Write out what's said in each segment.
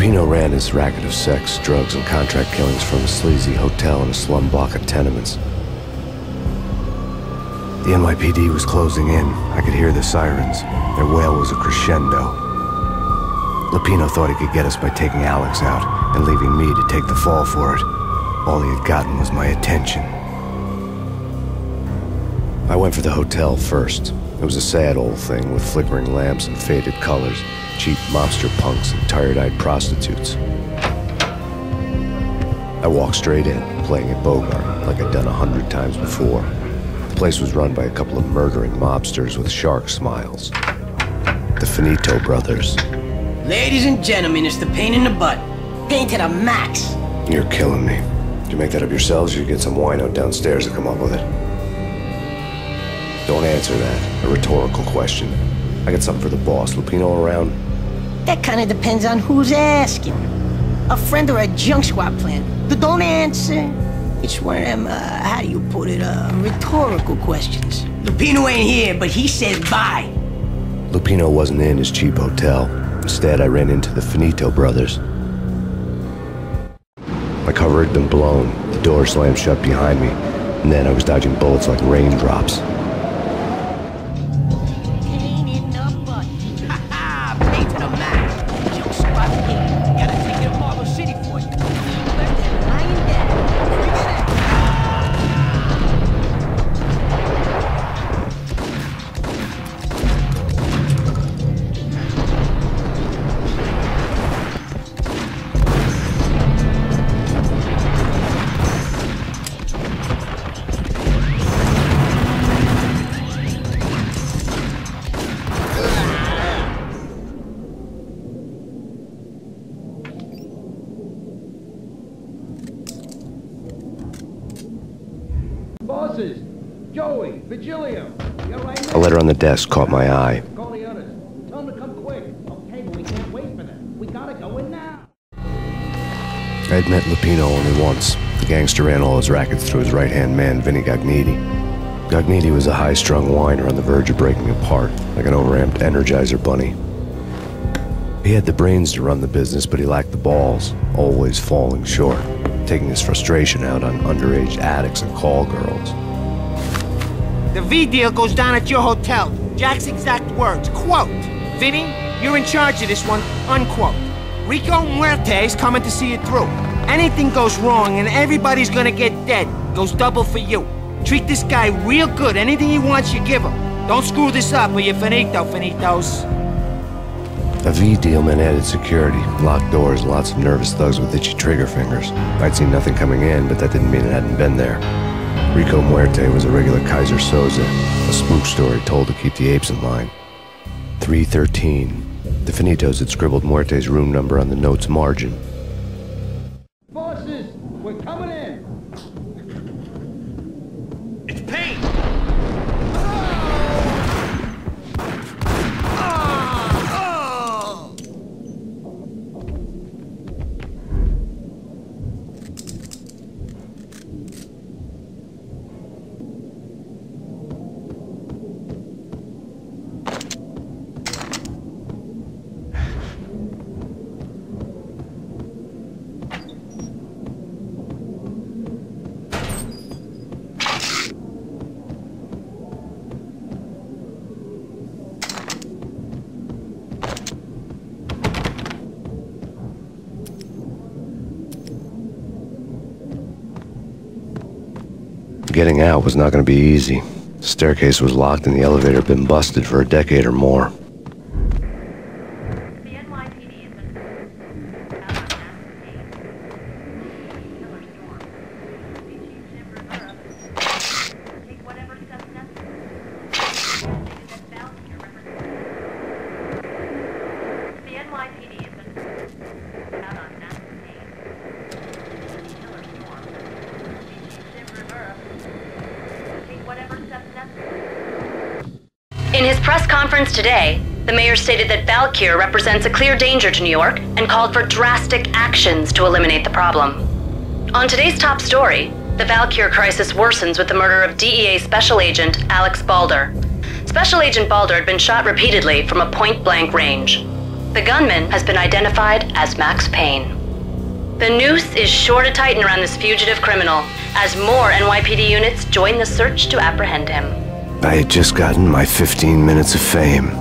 Lupino ran his racket of sex, drugs, and contract killings from a sleazy hotel in a slum block of tenements. The NYPD was closing in. I could hear the sirens. Their wail was a crescendo. Lupino thought he could get us by taking Alex out and leaving me to take the fall for it. All he had gotten was my attention. I went for the hotel first. It was a sad old thing with flickering lamps and faded colors, cheap mobster punks and tired-eyed prostitutes. I walked straight in, playing at Bogart like I'd done 100 times before. The place was run by a couple of murdering mobsters with shark smiles. The Finito brothers. Ladies and gentlemen, it's the Payne in the butt. Payne to the max. You're killing me. Did you make that up yourselves, or you get some wino downstairs to come up with it? Don't answer that. A rhetorical question. I got something for the boss. Lupino around? That kind of depends on who's asking. A friend or a junk squad plan. Don't answer. It's one of them, how do you put it, rhetorical questions. Lupino ain't here, but he said bye. Lupino wasn't in his cheap hotel. Instead, I ran into the Finito brothers. My cover had been blown. The door slammed shut behind me. And then I was dodging bullets like raindrops. Payne in the butt. Ha ha! Payne to the max. Junk squad Payne. Gotta take it to Marble City for you. Left him lying dead. Bosses! Joey! Vigilio! You all right, man? A letter on the desk caught my eye. Call the others. Tell them to come quick. Okay, but we can't wait for them. We gotta go in now. I'd met Lupino only once. The gangster ran all his rackets through his right-hand man, Vinny Gagniti. Gagniti was a high-strung whiner on the verge of breaking apart, like an overamped Energizer bunny. He had the brains to run the business, but he lacked the balls, always falling short, taking his frustration out on underage addicts and call girls. The V deal goes down at your hotel. Jack's exact words, quote, "Vinny, you're in charge of this one," unquote. Rico Muerte's coming to see it through. Anything goes wrong and everybody's gonna get dead. Goes double for you. Treat this guy real good. Anything he wants, you give him. Don't screw this up or you're finito, finitos. A V deal meant added security, locked doors, and lots of nervous thugs with itchy trigger fingers. I'd seen nothing coming in, but that didn't mean it hadn't been there. Rico Muerte was a regular Kaiser Soze, a spook story told to keep the apes in line. 313. The Finitos had scribbled Muerte's room number on the note's margin. Bosses! We're coming in! It's Payne! Getting out was not going to be easy. The staircase was locked and the elevator had been busted for a decade or more. In his press conference today, the mayor stated that Valkyr represents a clear danger to New York and called for drastic actions to eliminate the problem. On today's top story, the Valkyr crisis worsens with the murder of DEA Special Agent Alex Balder. Special Agent Balder had been shot repeatedly from a point-blank range. The gunman has been identified as Max Payne. The noose is sure to tighten around this fugitive criminal as more NYPD units join the search to apprehend him. I had just gotten my 15 minutes of fame.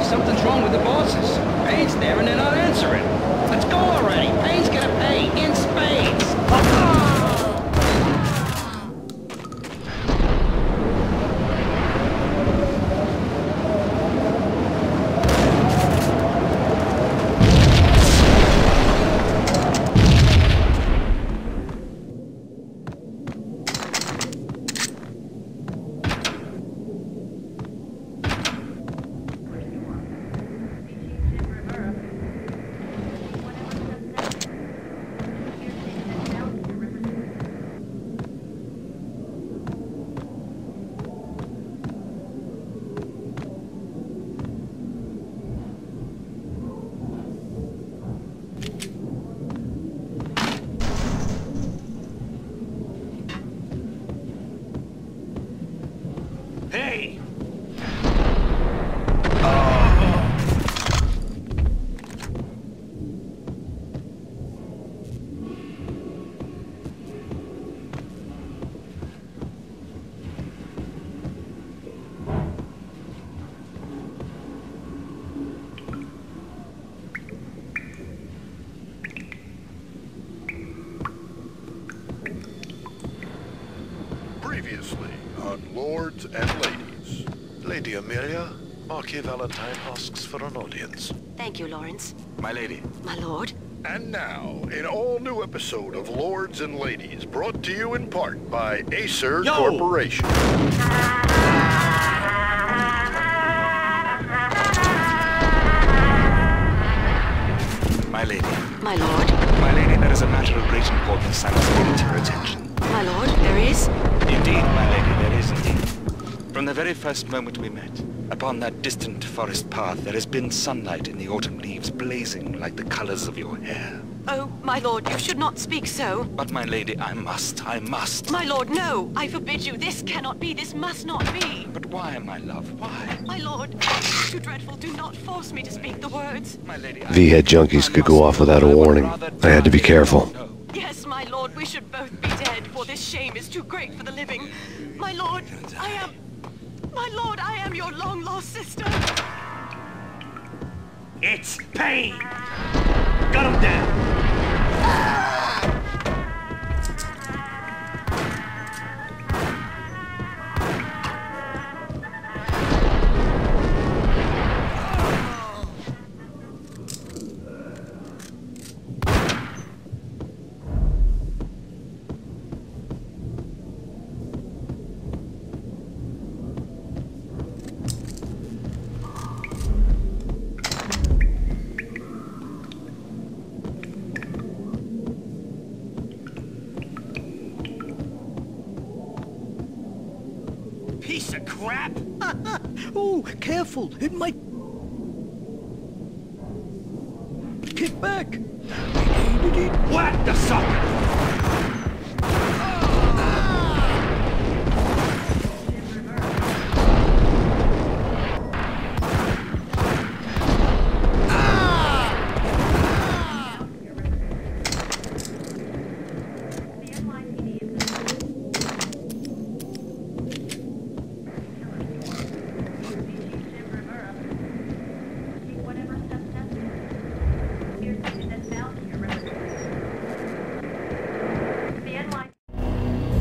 Something's wrong with the bosses. Payne's there and they're not answering. Let's go already. Payne's gonna pay in spades. Hey! Previously on Lords and Ladies. Lady Amelia, Marquis Valentine asks for an audience. Thank you, Lawrence. My lady. My lord. And now, an all-new episode of Lords and Ladies, brought to you in part by Acer Corporation. My lady. My lord. My lady, there is a matter of great importance I must bring to your attention. My lord, there is? Indeed, my lady, there is indeed. From the very first moment we met, upon that distant forest path, there has been sunlight in the autumn leaves blazing like the colors of your hair. Oh, my lord, you should not speak so. But, my lady, I must. My lord, no! I forbid you. This cannot be. This must not be. But why, my love, why? My lord, it's too dreadful. Do not force me to speak the words. My lady, V-head junkies could go off without a warning. I had to be careful. Yes, my lord, we should both be dead, for this shame is too great for the living. My lord, I am your long-lost sister. It's Payne! Gun him down! Piece of crap! Oh, careful. It might... Kick back. Whack the sucker!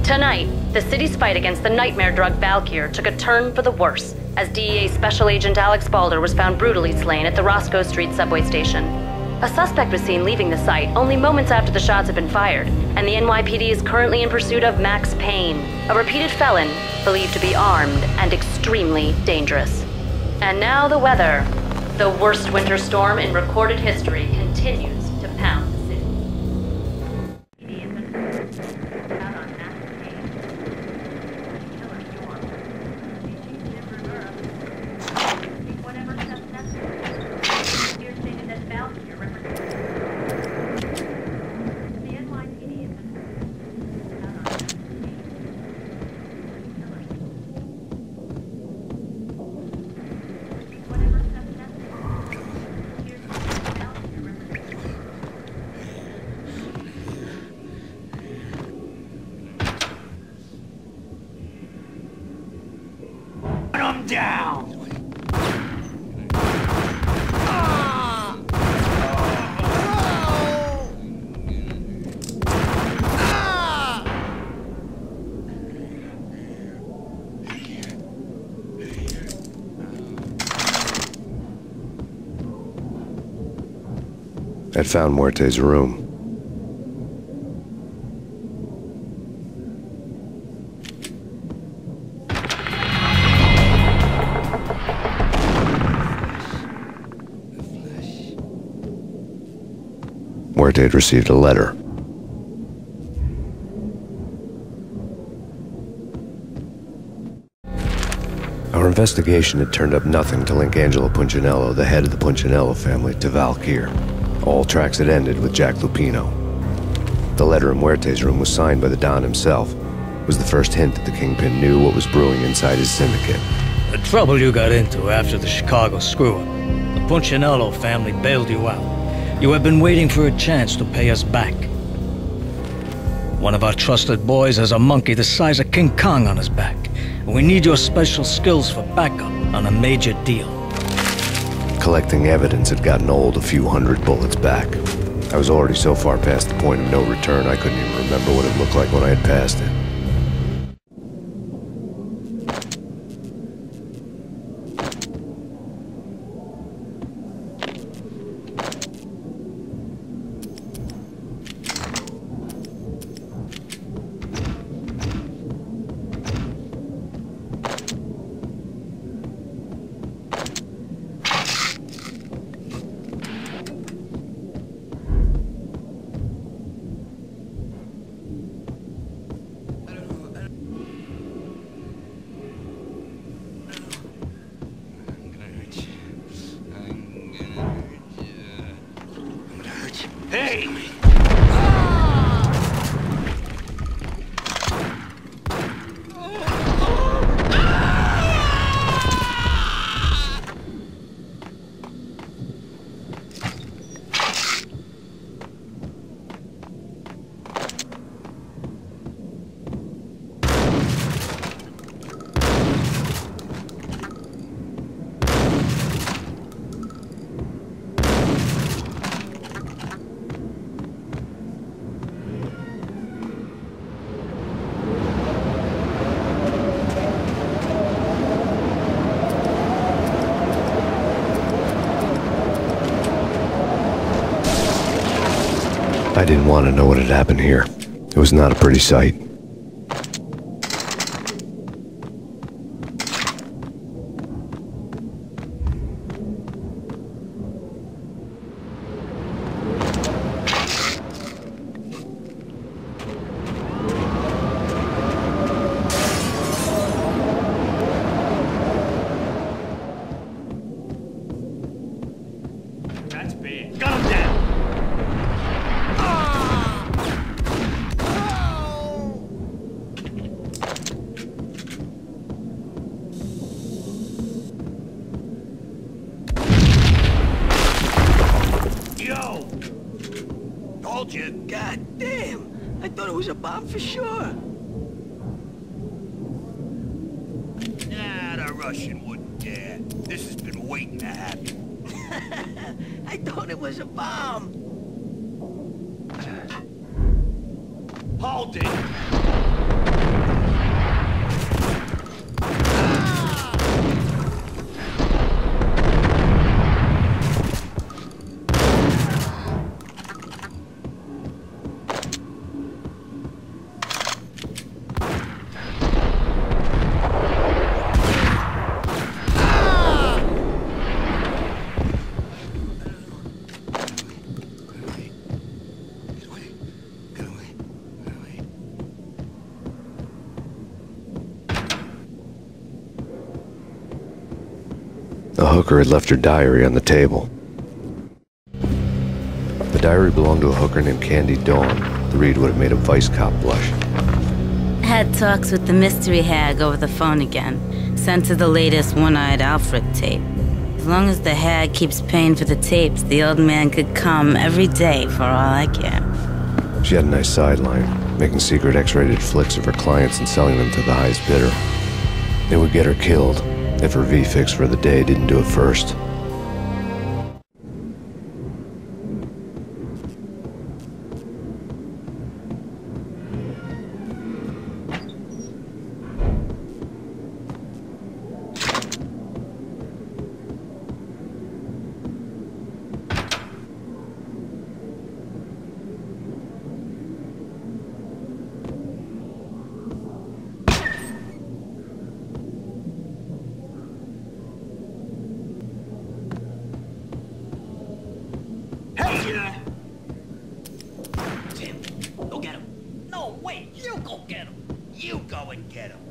Tonight, the city's fight against the nightmare drug Valkyr took a turn for the worse, as DEA Special Agent Alex Balder was found brutally slain at the Roscoe Street subway station. A suspect was seen leaving the site only moments after the shots had been fired, and the NYPD is currently in pursuit of Max Payne, a repeated felon believed to be armed and extremely dangerous. And now the weather. The worst winter storm in recorded history continues to pound the city. Down! I'd found Muerte's room. Muerte had received a letter. Our investigation had turned up nothing to link Angelo Punchinello, the head of the Punchinello family, to Valkyr. All tracks had ended with Jack Lupino. The letter in Muerte's room was signed by the Don himself. It was the first hint that the Kingpin knew what was brewing inside his syndicate. The trouble you got into after the Chicago screw-up. The Punchinello family bailed you out. You have been waiting for a chance to pay us back. One of our trusted boys has a monkey the size of King Kong on his back. We need your special skills for backup on a major deal. Collecting evidence had gotten old a few hundred bullets back. I was already so far past the point of no return I couldn't even remember what it looked like when I had passed it. Hey! I didn't want to know what had happened here. It was not a pretty sight. That's bad. Gun him down! Yo! Told you. God damn! I thought it was a bomb for sure. Nah, the Russian wouldn't dare. This has been waiting to happen. I thought it was a bomb. Hold it! A hooker had left her diary on the table. The diary belonged to a hooker named Candy Dawn. The read would have made a vice cop blush. Had talks with the mystery hag over the phone again. Sent her the latest One-Eyed Alfred tape. As long as the hag keeps paying for the tapes, the old man could come every day for all I care. She had a nice sideline, making secret X-rated flicks of her clients and selling them to the highest bidder. It would get her killed if her V-fix for the day didn't do it first. Tim, go get him. No, wait, you go get him. You go and get him.